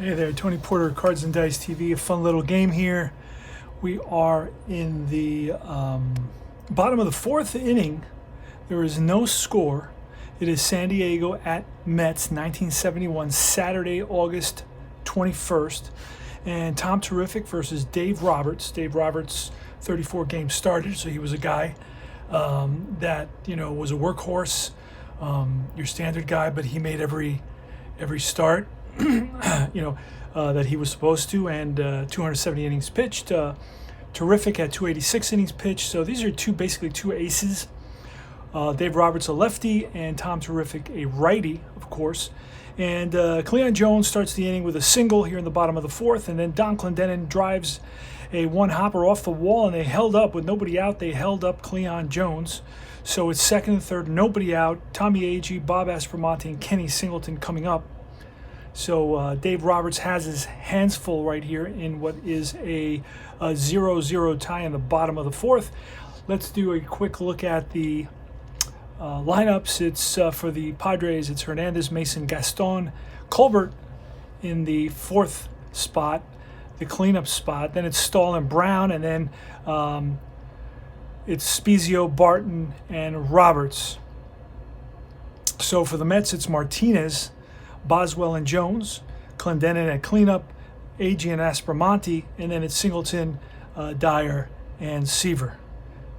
Hey there, Tony Porter, Cards and Dice TV. A fun little game here. We are in the bottom of the fourth inning. There is no score. It is San Diego at Mets, 1971, Saturday, August 21st. And Tom Terrific versus Dave Roberts. Dave Roberts, 34 games started, so he was a guy that, was a workhorse, your standard guy, but he made every start. That he was supposed to, and 270 innings pitched. Terrific at 286 innings pitched. So these are basically two aces. Dave Roberts, a lefty, and Tom Terrific, a righty, of course. And Cleon Jones starts the inning with a single here in the bottom of the fourth, and then Don Clendenin drives a one-hopper off the wall, and they held up with nobody out. They held up Cleon Jones. So it's second and third, nobody out. Tommy Agee, Bob Aspromonte, and Kenny Singleton coming up. So Dave Roberts has his hands full right here in what is a 0-0 tie in the bottom of the fourth. Let's do a quick look at the lineups. It's for the Padres. It's Hernandez, Mason, Gaston, Colbert in the fourth spot, the cleanup spot. Then it's Stahl and Brown, and then it's Spezio, Barton, and Roberts. So for the Mets, it's Martinez, Boswell and Jones, Clendenin at cleanup, Agee and Aspromonte, and then it's Singleton, Dyer, and Seaver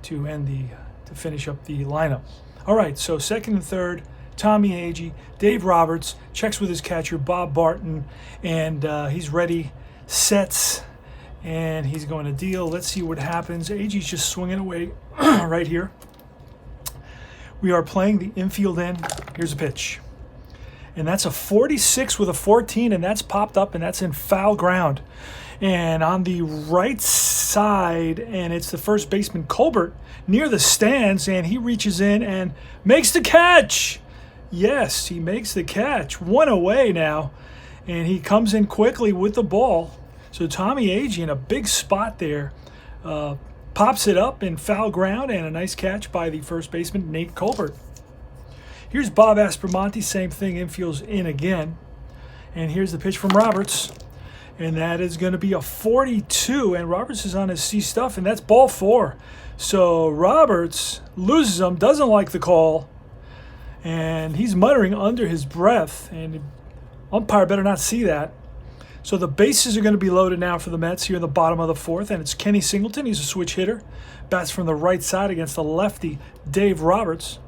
to finish up the lineup. All right, so second and third, Tommy Agee, Dave Roberts checks with his catcher Bob Barton, and he's ready, sets, and he's going to deal. Let's see what happens. Agee's just swinging away right here. We are playing the infield end. Here's a pitch. And that's a 46 with a 14, and that's popped up, and that's in foul ground. And on the right side, and it's the first baseman, Colbert, near the stands, and he reaches in and makes the catch. Yes, he makes the catch. One away now, and he comes in quickly with the ball. So Tommy Agee in a big spot there pops it up in foul ground, and a nice catch by the first baseman, Nate Colbert. Here's Bob Aspromonte, same thing, infield's in again. And here's the pitch from Roberts. And that is going to be a 42. And Roberts is on his C stuff, and that's ball four. So Roberts loses him, doesn't like the call. And he's muttering under his breath. And the umpire better not see that. So the bases are going to be loaded now for the Mets here in the bottom of the fourth. And it's Kenny Singleton. He's a switch hitter. Bats from the right side against the lefty, Dave Roberts.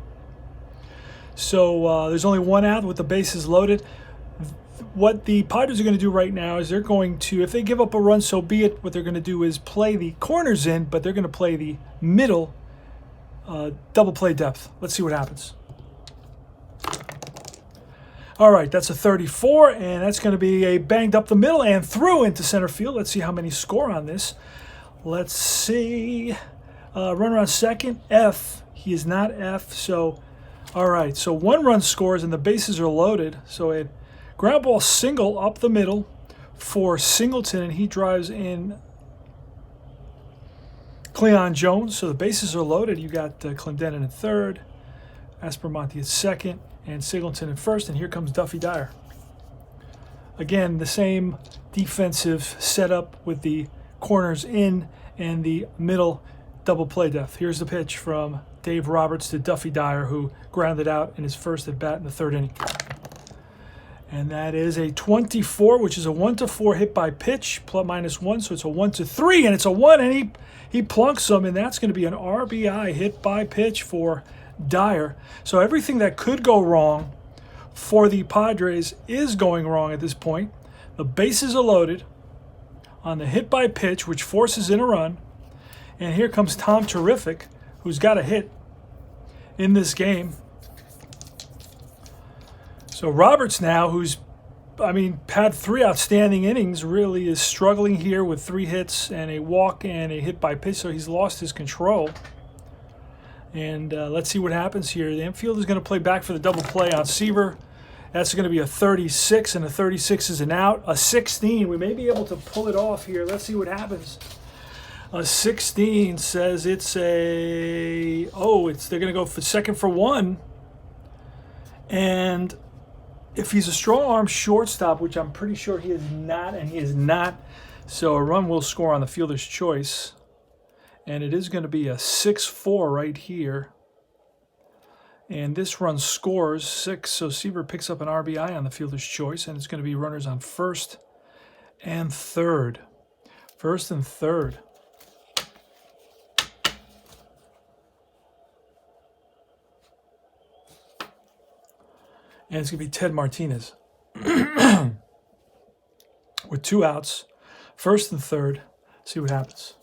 So there's only one out with the bases loaded. What the Padres are going to do right now is they're going to, if they give up a run, so be it. What they're going to do is play the corners in, but they're going to play the middle double play depth. Let's see what happens. All right, that's a 34, and that's going to be a banged up the middle and through into center field. Let's see how many score on this. Let's see. Runner on second, F. He is not F, so... All right, so one run scores and the bases are loaded. So a ground ball single up the middle for Singleton, and he drives in Cleon Jones. So the bases are loaded. You got Clendenin at third, Aspromonte at second, and Singleton at first. And here comes Duffy Dyer. Again, the same defensive setup with the corners in and the middle double play depth. Here's the pitch from Dave Roberts to Duffy Dyer, who grounded out in his first at bat in the third inning. And that is a 24, which is a 1-4 hit by pitch, ±1, so it's a 1-3, and it's a 1, and he plunks him, and that's going to be an RBI hit by pitch for Dyer. So everything that could go wrong for the Padres is going wrong at this point. The bases are loaded on the hit by pitch, which forces in a run. And here comes Tom Terrific, who's got a hit in this game. So Roberts now, who's, had 3 outstanding innings, really is struggling here with 3 hits and a walk and a hit by pitch, so he's lost his control. And let's see what happens here. The infield is going to play back for the double play on Seaver. That's going to be a 36, and a 36 is an out. A 16, we may be able to pull it off here. Let's see what happens. A 16 says they're going to go for second for 1. And if he's a strong-arm shortstop, which I'm pretty sure he is not, and he is not, so a run will score on the fielder's choice. And it is going to be a 6-4 right here. And this run scores 6, so Seaver picks up an RBI on the fielder's choice, and it's going to be runners on first and third. First and third. And it's going to be Ted Martinez with 2 outs, first and third. See what happens.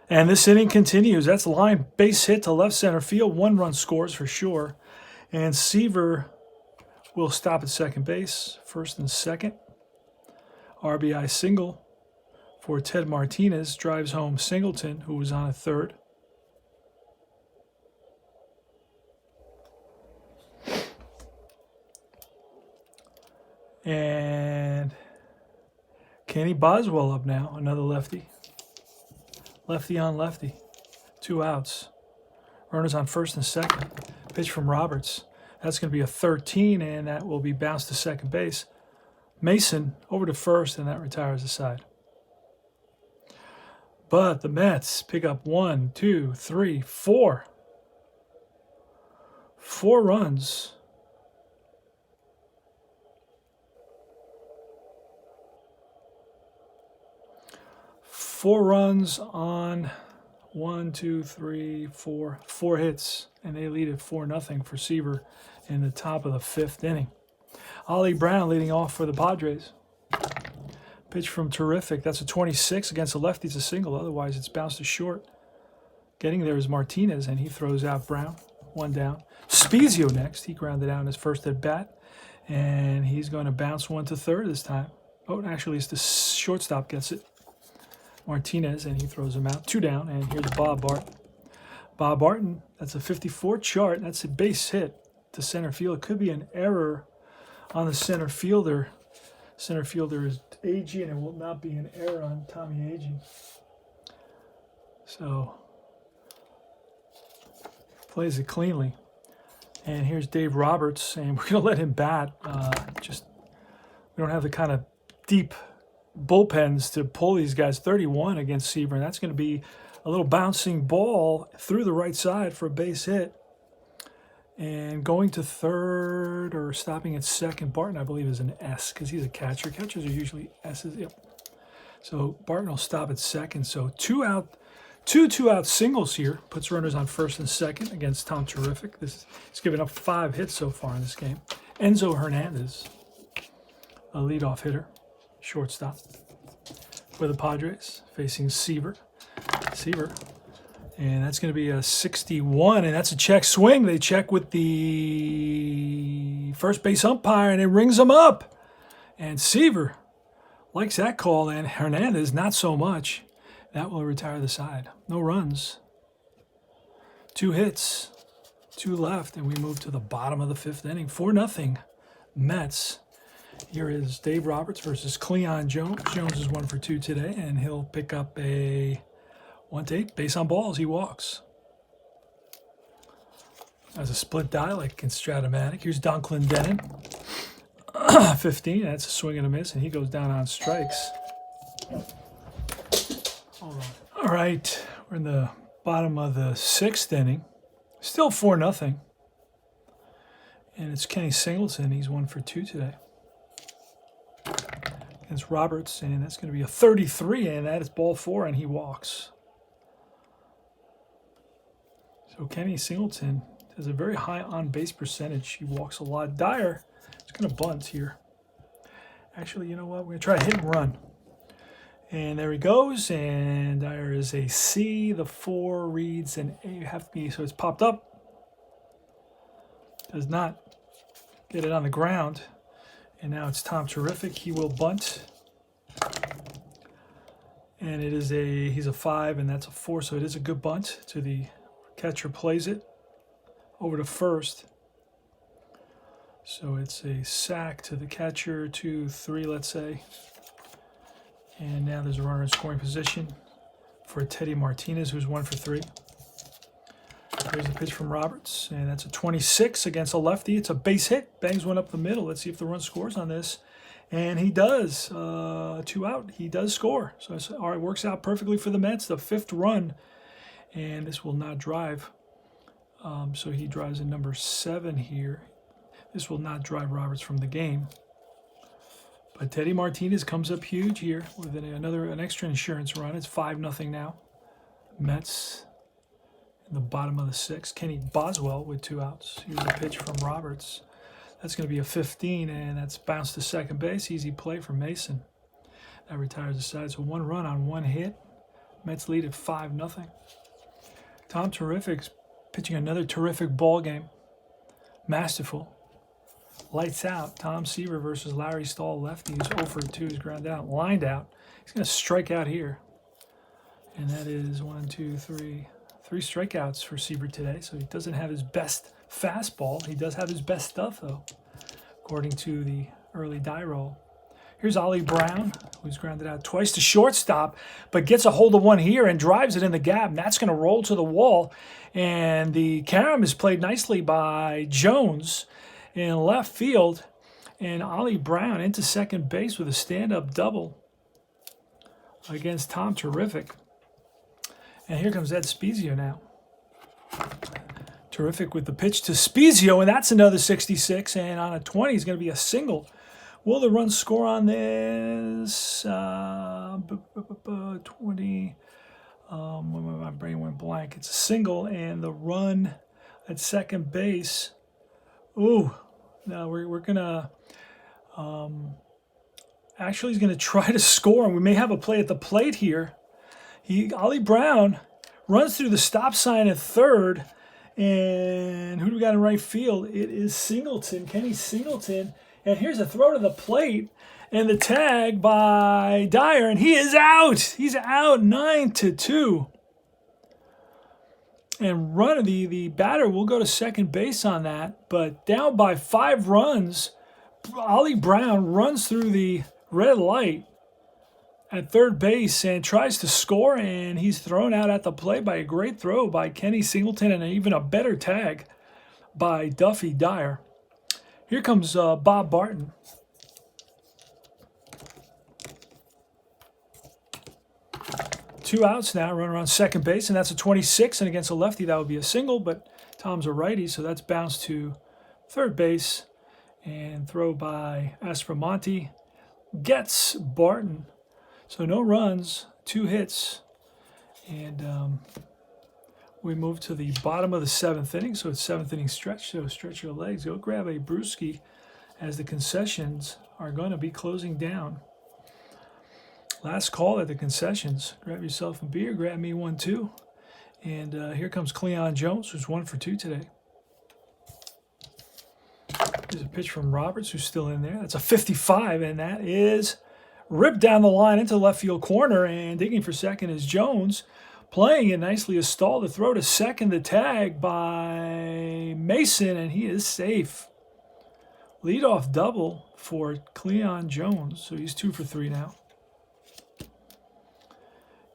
And this inning continues. That's the line. Base hit to left center field. 1 run scores for sure. And Seaver will stop at second base, first and second. RBI single for Ted Martinez. Drives home Singleton, who was on at third. And Kenny Boswell up now, another lefty. Lefty on lefty. 2 outs. Runners on first and second. Pitch from Roberts. That's going to be a 13, and that will be bounced to second base. Mason over to first, and that retires the side. But the Mets pick up 1, 2, 3, 4. 4 runs. 4 runs on 1, 2, 3, 4. 4 hits, and they lead it 4-0 for Seaver in the top of the 5th inning. Ollie Brown leading off for the Padres. Pitch from Terrific. That's a 26 against a lefty. It's a single. Otherwise, it's bounced to short. Getting there is Martinez, and he throws out Brown. 1 down. Spezio next. He grounded out his first at bat, and he's going to bounce 1 to third this time. Oh, actually, it's the shortstop gets it. Martinez, and he throws him out. 2 down, and here's Bob Barton. Bob Barton, that's a 54 chart. That's a base hit to center field. It could be an error on the center fielder. Center fielder is Agee, and it will not be an error on Tommy Agee. So, plays it cleanly. And here's Dave Roberts, and we're going to let him bat. We don't have the kind of deep bullpens to pull these guys. 31 against Seaver, and that's going to be a little bouncing ball through the right side for a base hit. And going to third or stopping at second, Barton, I believe, is an S because he's a catcher. Catchers are usually S's. Yep. So Barton will stop at second. So 2 out singles here. Puts runners on first and second against Tom Terrific. He's given up 5 hits so far in this game. Enzo Hernandez, a leadoff hitter. Shortstop for the Padres, facing Seaver. And that's going to be a 61, and that's a check swing. They check with the first base umpire, and it rings them up. And Seaver likes that call, and Hernandez not so much. That will retire the side. No runs. 2 hits, 2 left, and we move to the bottom of the 5th inning. 4-0 Mets. Here is Dave Roberts versus Cleon Jones. Jones is 1 for 2 today, and he'll pick up a 1-8 base on balls. He walks. As a split die like in Stratomatic. Here's Don Clendenin. 15. That's a swing and a miss, and he goes down on strikes. All right. We're in the bottom of the 6th inning. Still 4-0. And it's Kenny Singleton. He's 1 for 2 today. Against Roberts, and that's going to be a 33, and that is ball 4, and he walks. So Kenny Singleton has a very high on-base percentage. He walks a lot. Dyer is going to bunt here. Actually, you know what? We're going to try a hit and run. And there he goes, and Dyer is a C. The 4 reads an A. You have to be, so it's popped up. Does not get it on the ground. And now it's Tom Terrific. He will bunt. And he's a 5, and that's a 4, so it is a good bunt. To the catcher plays it over to first. So it's a sack to the catcher, 2, 3, let's say. And now there's a runner in scoring position for Teddy Martinez, who's 1 for 3. Here's a pitch from Roberts, and that's a 26 against a lefty. It's a base hit. Bangs one up the middle. Let's see if the run scores on this. And he does. 2 out. He does score. So it's, all right, works out perfectly for the Mets. The 5th run, and this will not drive. So he drives in number 7 here. This will not drive Roberts from the game. But Teddy Martinez comes up huge here with an extra insurance run. It's 5-0 now. Mets in the bottom of the 6th. Kenny Boswell with 2 outs. Here's a pitch from Roberts. That's going to be a 15, and that's bounced to second base. Easy play for Mason. That retires the side. So 1 run on 1 hit. Mets lead at 5-0. Tom Terrific's pitching another terrific ball game. Masterful. Lights out. Tom Seaver versus Larry Stahl, lefty, who's 0 for 2. He's ground out, lined out. He's going to strike out here. And that is 1, 2, 3. 3 strikeouts for Seaver today. So he doesn't have his best fastball. He does have his best stuff, though, according to the early die roll. Here's Ollie Brown, who's grounded out twice to shortstop, but gets a hold of one here and drives it in the gap. And that's going to roll to the wall. And the carom is played nicely by Jones in left field, and Ollie Brown into second base with a stand-up double against Tom Terrific. And here comes Ed Spezio now. Terrific with the pitch to Spezio, and that's another 66, and on a 20 is going to be a single. Will the run score on this? 20. My brain went blank. It's a single, and the run at second base. Ooh, no, we're gonna actually he's gonna try to score, and we may have a play at the plate here. Ollie Brown runs through the stop sign at third, and who do we got in right field? It is Singleton, Kenny Singleton, and here's a throw to the plate and the tag by Dyer, and he is out. He's out 9-2. And the batter will go to second base on that, but down by 5 runs, Ollie Brown runs through the red light at third base and tries to score, and he's thrown out at the plate by a great throw by Kenny Singleton and even a better tag by Duffy Dyer. Here comes Bob Barton. Two outs now, runner on second base, and that's a 26, and against a lefty that would be a single, but Tom's a righty, so that's bounced to third base, and throw by Aspromonte gets Barton. So no runs, 2 hits, and we move to the bottom of the 7th inning, so it's 7th inning stretch, so stretch your legs, go grab a brewski as the concessions are going to be closing down. Last call at the concessions. Grab yourself a beer. Grab me one, too. And here comes Cleon Jones, who's 1 for 2 today. There's a pitch from Roberts, who's still in there. That's a 55, and that is ripped down the line into the left field corner. And digging for second is Jones. Playing it nicely is Stahl. The throw to second, the tag by Mason, and he is safe. Leadoff double for Cleon Jones. So he's 2 for 3 now.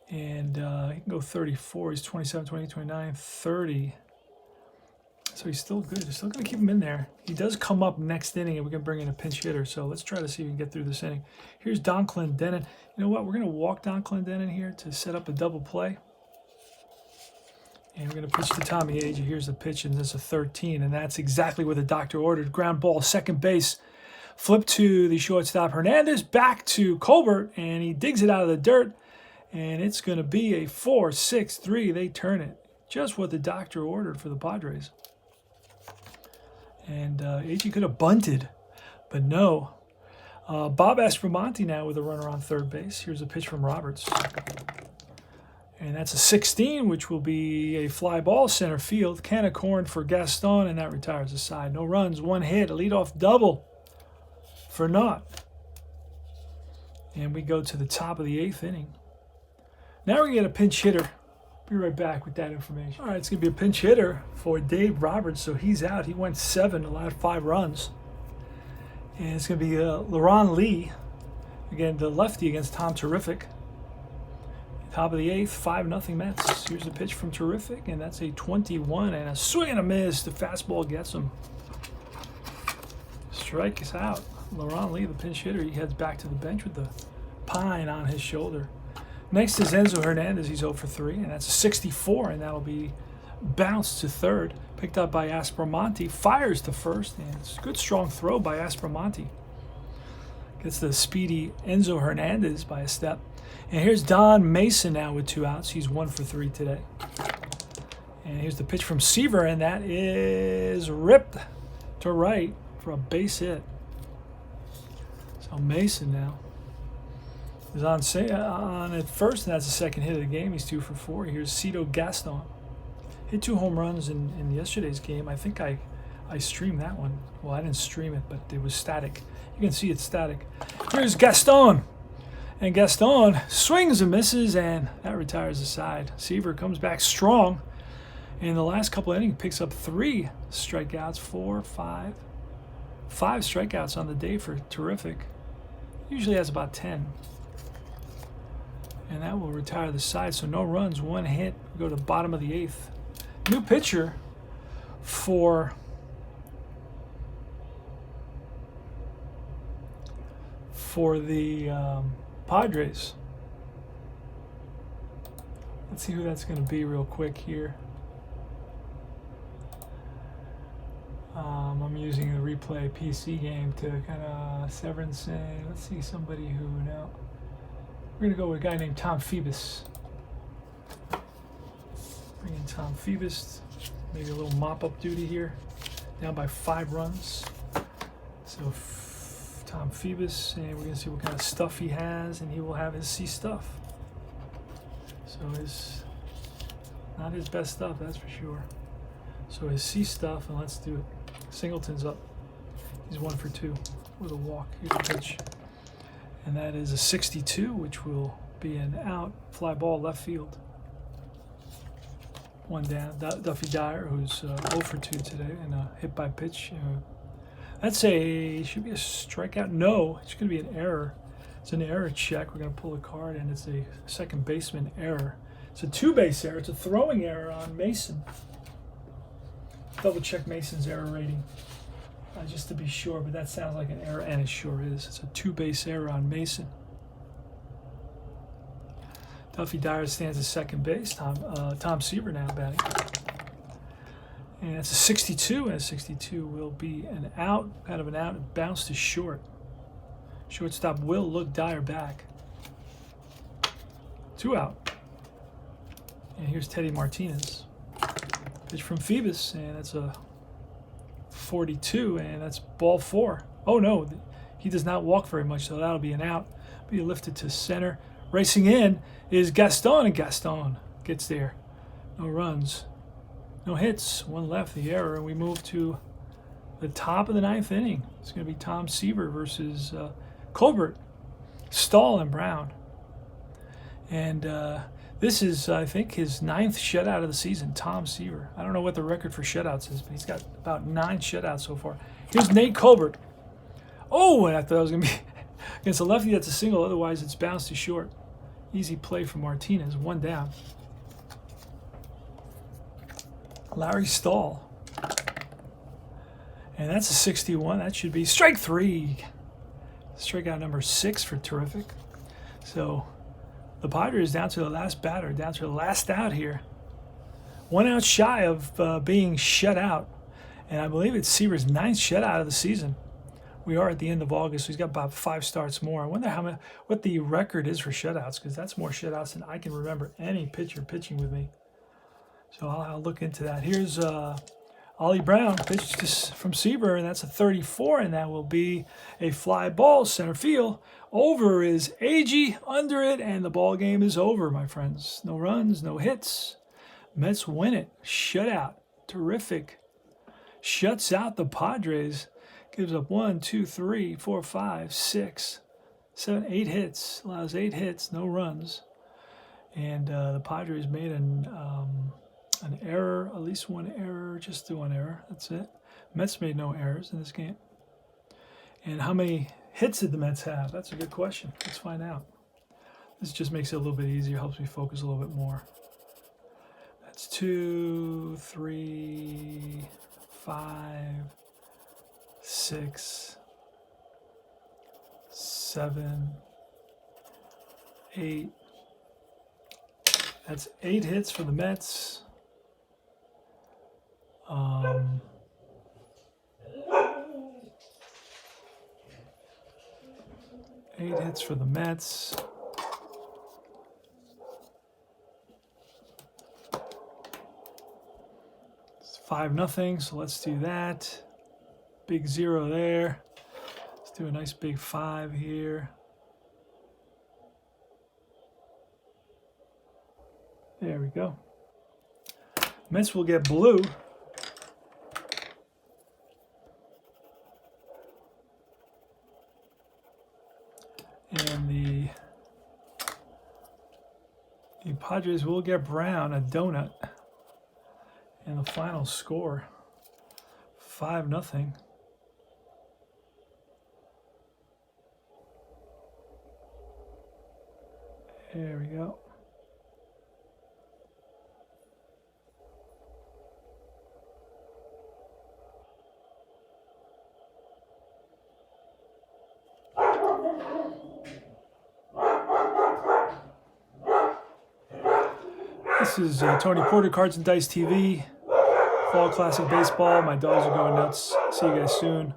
And he can go 34. He's 27, 28, 29, 30. So he's still good. He's still going to keep him in there. He does come up next inning, and we can bring in a pinch hitter. So let's try to see if we can get through this inning. Here's Don Clendenin. You know what? We're going to walk Don Clendenin here to set up a double play. And we're going to pitch to Tommy Agee. Here's the pitch, and this is a 13. And that's exactly what the doctor ordered. Ground ball, second base. Flip to the shortstop Hernandez. Back to Colbert, and he digs it out of the dirt. And it's going to be a 4-6-3. They turn it. Just what the doctor ordered for the Padres. And Agee could have bunted, but no. Bob Aspromonte now with a runner on third base. Here's a pitch from Roberts. And that's a 16, which will be a fly ball center field. Can of corn for Gaston, and that retires the side. No runs, 1 hit, a leadoff double for Knott. And we go to the top of the 8th inning. Now we're going to get a pinch hitter. Be right back with that information. All right, it's going to be a pinch hitter for Dave Roberts, so he's out. He went 7, allowed 5 runs. And it's going to be LaRon Lee, again, the lefty against Tom Terrific. Top of the 8th, 5-0 Mets. Here's the pitch from Terrific, and that's a 21 and a swing and a miss. The fastball gets him. Strike is out. Laurent Lee, the pinch hitter, he heads back to the bench with the pine on his shoulder. Next is Enzo Hernandez. He's 0 for 3, and that's a 64, and that'll be bounced to third. Picked up by Aspromonte. Fires to first, and it's a good strong throw by Aspromonte. Gets the speedy Enzo Hernandez by a step. And here's Don Mason now with 2 outs. He's 1 for 3 today. And here's the pitch from Seaver, and that is ripped to right for a base hit. So Mason now is on at first, and that's the second hit of the game. He's 2 for 4. Here's Cito Gaston. Hit 2 home runs in yesterday's game. I think I streamed that one. Well, I didn't stream it, but it was static. You can see it's static. Here's Gaston. And Gaston swings and misses, and that retires the side. Seaver comes back strong. In the last couple of innings, picks up 3 strikeouts, 4, 5. 5 strikeouts on the day for Terrific. Usually has about 10. And that will retire the side. So no runs, 1 hit. We go to the bottom of the 8th. New pitcher for the Padres. Let's see who that's going to be real quick here. I'm using the replay PC game to kind of severance. Let's see somebody who now. We're going to go with a guy named Tom Phoebus. Bring in Tom Phoebus. Maybe a little mop-up duty here. Down by 5 runs. So Tom Phoebus, and we're going to see what kind of stuff he has, and he will have his C stuff. So not his best stuff, that's for sure. So his C stuff, and let's do it. Singleton's up. He's 1 for 2 with a walk. Here's the pitch. And that is a 62, which will be an out. Fly ball left field. 1 down. Duffy Dyer, who's 0 for 2 today, and a hit by pitch. Should be a strikeout. No, it's going to be an error. It's an error check. We're going to pull a card, and it's a second baseman error. It's a 2-base error. It's a throwing error on Mason. Double check Mason's error rating, just to be sure, but that sounds like an error, and it sure is. It's a 2-base error on Mason. Duffy Dyer stands at second base. Tom Seaver now batting. And it's a 62, and a 62 will be an out, kind of an out. It bounced to short. Shortstop will look Dyer back. 2 out. And here's Teddy Martinez. Pitch from Phoebus, and that's a 42, and that's ball 4. Oh no, he does not walk very much, so that'll be an out. Be lifted to center. Racing in is Gaston, and Gaston gets there. No runs, no hits, 1 left, the error, and we move to the top of the 9th inning. It's going to be Tom Seaver versus Colbert, Stahl, and Brown. And this is, I think, his 9th shutout of the season, Tom Seaver. I don't know what the record for shutouts is, but he's got about 9 shutouts so far. Here's Nate Colbert. Oh, and I thought it was going to be against a lefty. That's a single. Otherwise, it's bounced to short. Easy play for Martinez. 1 down. Larry Stahl. And that's a 61. That should be strike 3. Strikeout number 6 for Terrific. So the Padres down to the last batter, down to the last out here. 1 out shy of being shut out. And I believe it's Seaver's 9th shutout of the season. We are at the end of August, so he's got about 5 starts more. I wonder what the record is for shutouts, because that's more shutouts than I can remember any pitcher pitching with me. So I'll look into that. Here's Ollie Brown, pitched from Seaver, and that's a 34, and that will be a fly ball, center field. Over is Agee, under it, and the ball game is over, my friends. No runs, no hits. Mets win it. Shutout. Terrific. Shuts out the Padres. Gives up 1, 2, 3, 4, 5, 6, 7, 8 hits. Allows 8 hits, no runs. And the Padres made an error, at least 1 error, just the 1 error. That's it. Mets made no errors in this game. And how many hits did the Mets have? That's a good question. Let's find out. This just makes it a little bit easier, helps me focus a little bit more. That's 2, 3, 5, 6, 7, 8. That's 8 hits for the Mets. 8 hits for the Mets. It's 5-0, so let's do that. Big 0 there. Let's do a nice big 5 here. There we go. Mets will get blue. And the Padres will get brown, a donut. And the final score, 5-0. There we go. This is Tony Porter, Cards and Dice TV. Fall Classic Baseball. My dogs are going nuts. See you guys soon.